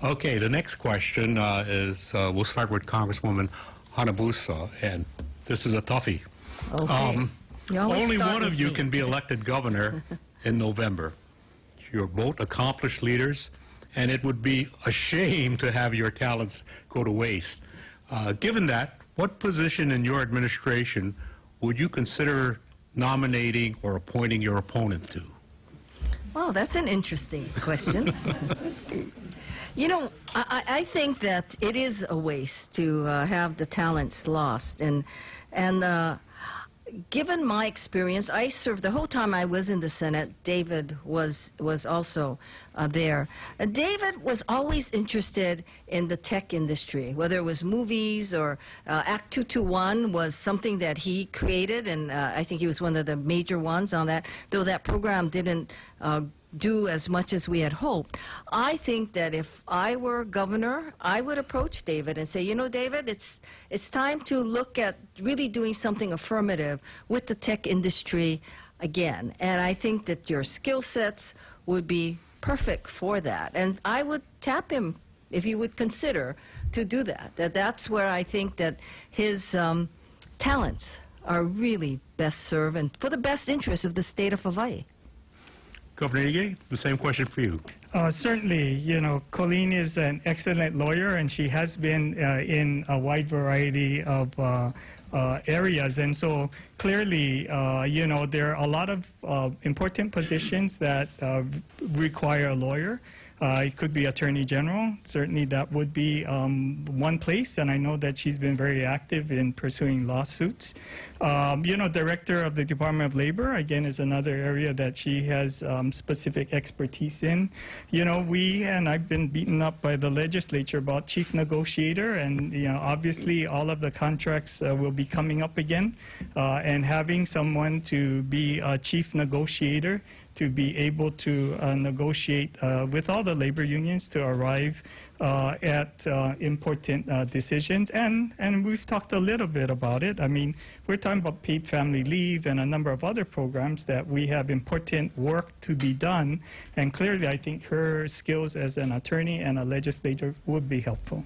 Okay, the next question is, we'll start with Congresswoman Hanabusa, and this is a toughie. Okay. Only one of you can be elected governor in November. You're both accomplished leaders, and it would be a shame to have your talents go to waste. Given that, what position in your administration would you consider nominating or appointing your opponent to? Well, that's an interesting question. You know, I think that it is a waste to have the talents lost. And given my experience, I served the whole time I was in the Senate. David was also there. David was always interested in the tech industry, whether it was movies or Act 221 was something that he created, and I think he was one of the major ones on that, though that program didn't do as much as we had hoped. I think that if I were governor, I would approach David and say, you know, David, it's time to look at really doing something affirmative with the tech industry again. And I think that your skill sets would be perfect for that. And I would tap him if he would consider to do that. That's where I think that his talents are really best served and for the best interest of the state of Hawaii. Governor Ige, the same question for you. Certainly, you know, Colleen is an excellent lawyer, and she has been in a wide variety of areas. And so clearly, you know, there are a lot of important positions that require a lawyer. It could be Attorney General. Certainly that would be one place, and I know that she's been very active in pursuing lawsuits. You know, Director of the Department of Labor, again, is another area that she has specific expertise in. You know, and I've been beaten up by the legislature about Chief Negotiator, and, you know, obviously all of the contracts will be coming up again, and having someone to be a Chief Negotiator to be able to negotiate with all the labor unions to arrive at important decisions. And we've talked a little bit about it. I mean, we're talking about paid family leave and a number of other programs that we have important work to be done. And clearly, I think her skills as an attorney and a legislator would be helpful.